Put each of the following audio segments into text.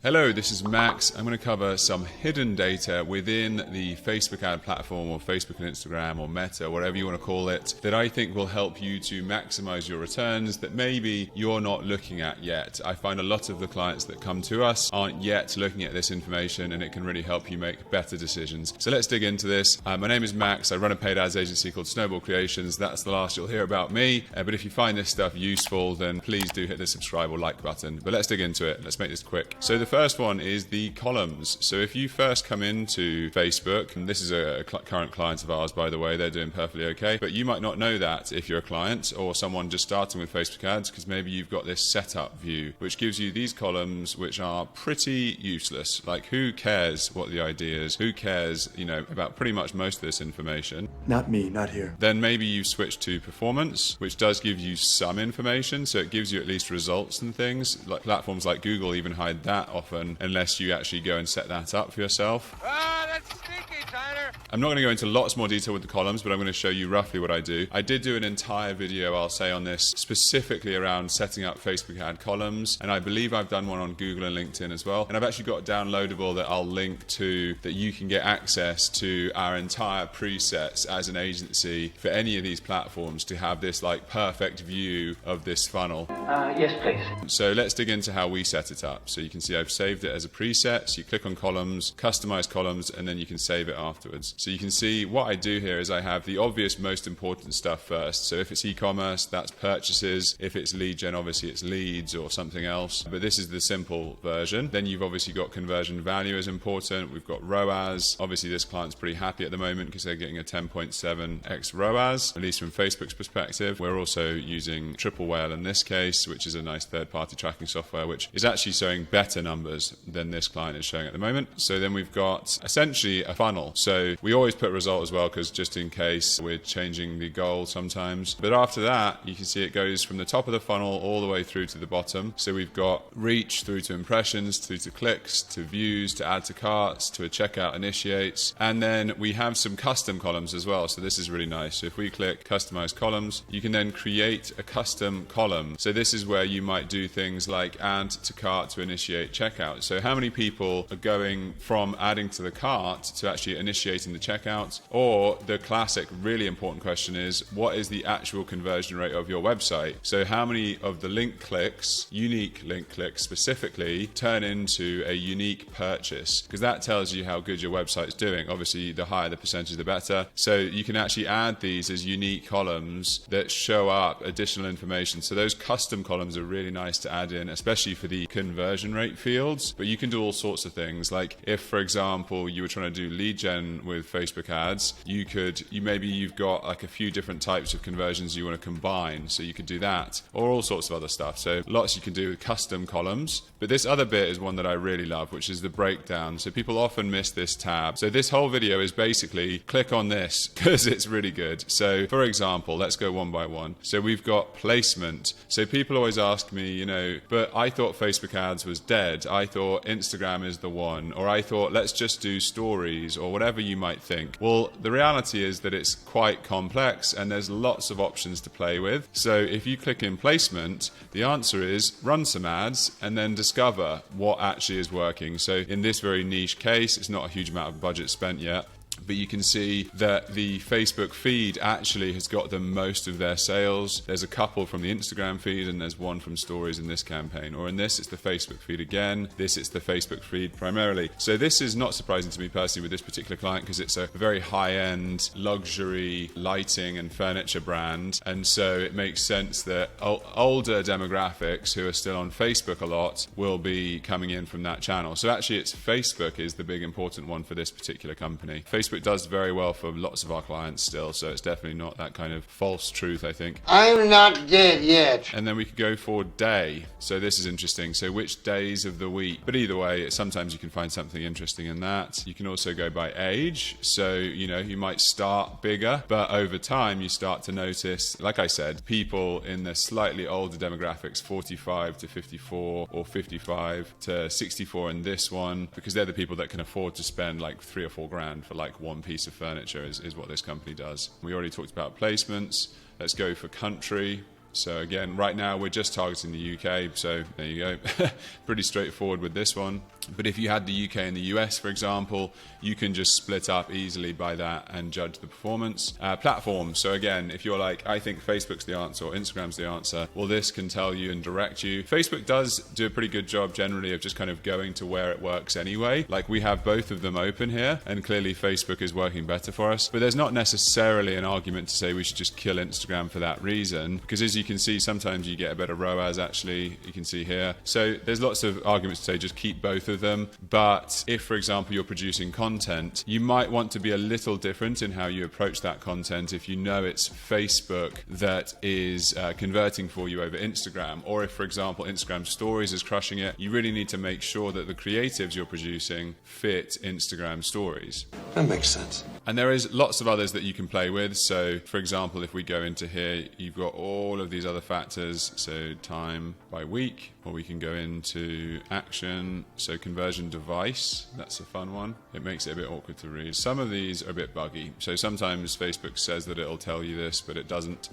Hello, this is Max. I'm going to cover some hidden data within the Facebook ad platform or Facebook and Instagram or Meta, whatever you want to call it, that I think will help you to maximize your returns that maybe you're not looking at yet. I find a lot of the clients that come to us aren't yet looking at this information, and it can really help you make better decisions. So let's dig into this. My name is Max. I run a paid ads agency called Snowball Creations. That's the last you'll hear about me. But if you find this stuff useful, then please do hit the subscribe or like button. But let's dig into it. Let's make this quick. So the first one is the columns. So if you first come into Facebook, and this is a current client of ours, by the way, they're doing perfectly okay, but you might not know that if you're a client or someone just starting with Facebook ads, because maybe you've got this setup view, which gives you these columns, which are pretty useless. Like, who cares what the idea is? Who cares, about pretty much most of this information? Not me, not here. Then maybe you switch to performance, which does give you some information, so it gives you at least results and things. Like platforms like Google even hide that often, unless you actually go and set that up for yourself. That's sneaky, Tyler. I'm not going to go into lots more detail with the columns, but I'm going to show you roughly what I do. I did do an entire video, I'll say, on this, specifically around setting up Facebook ad columns, and I believe I've done one on Google and LinkedIn as well. And I've actually got a downloadable that I'll link to, that you can get access to our entire presets as an agency for any of these platforms to have this perfect view of this funnel. Yes, please. So let's dig into how we set it up. So you can see I've saved it as a preset. So you click on columns, customize columns, and then you can save it afterwards. So you can see what I do here is I have the obvious most important stuff first. So if it's e-commerce, that's purchases. If it's lead gen, obviously it's leads or something else. But this is the simple version. Then you've obviously got conversion value as important. We've got ROAS. Obviously this client's pretty happy at the moment because they're getting a 10.7x ROAS, at least from Facebook's perspective. We're also using Triple Whale in this case, which is a nice third-party tracking software, which is actually showing better numbers than this client is showing at the moment. So then we've got essentially a funnel. So we always put result as well, because just in case we're changing the goal sometimes. But after that, you can see it goes from the top of the funnel all the way through to the bottom. So we've got reach through to impressions, through to clicks, to views, to add to carts, to a checkout initiates. And then we have some custom columns as well. So this is really nice. So if we click customize columns, you can then create a custom column. So this is where you might do things like add to cart to initiate checkout. So how many people are going from adding to the cart to actually initiating the checkout? Or the classic, really important question is, what is the actual conversion rate of your website? So how many of the link clicks, unique link clicks specifically, turn into a unique purchase? Because that tells you how good your website's doing. Obviously, the higher the percentage, the better. So you can actually add these as unique columns that show up additional information. So those custom columns are really nice to add in, especially for the conversion rate fields. But you can do all sorts of things. Like if, for example, you were trying to do lead gen with Facebook ads, you've got like a few different types of conversions you want to combine. So you could do that, or all sorts of other stuff. So lots you can do with custom columns. But this other bit is one that I really love, which is the breakdown. So people often miss this tab. So this whole video is basically click on this because it's really good. So for example, let's go one by one. So we've got placement. So people always ask me, but I thought Facebook ads was dead. I thought Instagram is the one, or I thought let's just do stories, or whatever you might think. Well, the reality is that it's quite complex and there's lots of options to play with. So if you click in placement, the answer is run some ads and then discover what actually is working. So in this very niche case, it's not a huge amount of budget spent yet, but you can see that the Facebook feed actually has got the most of their sales. There's a couple from the Instagram feed and there's one from stories in this campaign. Or in this, it's the Facebook feed again. This, it's the Facebook feed primarily. So this is not surprising to me personally with this particular client, because it's a very high-end luxury lighting and furniture brand. And so it makes sense that older demographics who are still on Facebook a lot will be coming in from that channel. So actually it's Facebook is the big important one for this particular company. Facebook does very well for lots of our clients still, so it's definitely not that kind of false truth, I think. I'm not dead yet. And then we could go for day. So this is interesting. So which days of the week? But either way, sometimes you can find something interesting in that. You can also go by age. So, you might start bigger, but over time you start to notice, like I said, people in the slightly older demographics, 45 to 54 or 55 to 64 in this one, because they're the people that can afford to spend like $3 or $4 grand for like one piece of furniture is what this company does. We already talked about placements. Let's go for country. So again, right now we're just targeting the UK, so there you go. Pretty straightforward with this one. But if you had the UK and the US, for example, you can just split up easily by that and judge the performance. Platforms. So again, if you're like, I think Facebook's the answer or Instagram's the answer, well, this can tell you and direct you. Facebook does do a pretty good job generally of just kind of going to where it works anyway. Like we have both of them open here, and clearly Facebook is working better for us. But there's not necessarily an argument to say we should just kill Instagram for that reason, because as you can see, sometimes you get a better ROAS actually, you can see here. So there's lots of arguments to say just keep both of them. But if, for example, you're producing content, you might want to be a little different in how you approach that content if you know it's Facebook that is converting for you over Instagram. Or if, for example, Instagram Stories is crushing it, you really need to make sure that the creatives you're producing fit Instagram Stories. That makes sense. And there is lots of others that you can play with. So, for example, if we go into here, you've got all of these other factors. So time by week, or we can go into action. So conversion device, that's a fun one. It makes it a bit awkward to read. Some of these are a bit buggy. So sometimes Facebook says that it'll tell you this, but it doesn't.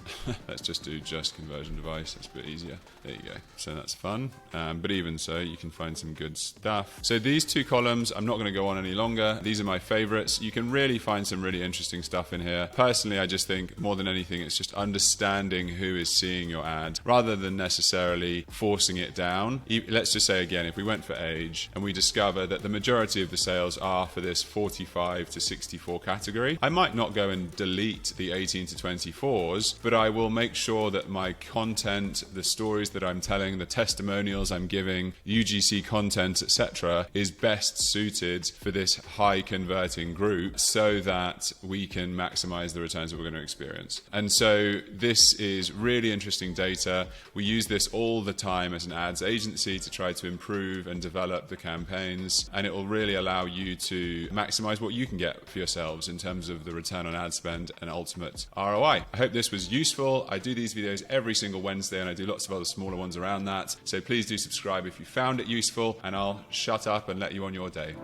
Let's just do just conversion device. That's a bit easier. There you go. So that's fun. But even so, you can find some good stuff. So these two columns, I'm not going to go on any longer. These are my favorites. You can really find some really interesting stuff in here. Personally, I just think more than anything, it's just understanding who is seeing your ad rather than necessarily forcing it down. Let's just say again, if we went for age and we discover that the majority of the sales are for this 45 to 64 category, I might not go and delete the 18 to 24s, but I will make sure that my content, the stories that I'm telling, the testimonials I'm giving, UGC content, etc., is best suited for this high converting group so that we can maximize the returns that we're going to experience. And so this is really interesting data. We use this all the time as an ads agency to try to improve and develop the campaigns, and it will really allow you to maximize what you can get for yourselves in terms of the return on ad spend and ultimate ROI. I hope this was useful. I do these videos every single Wednesday, and I do lots of other smaller ones around that. So please do subscribe if you found it useful, and I'll shut up and let you on your day.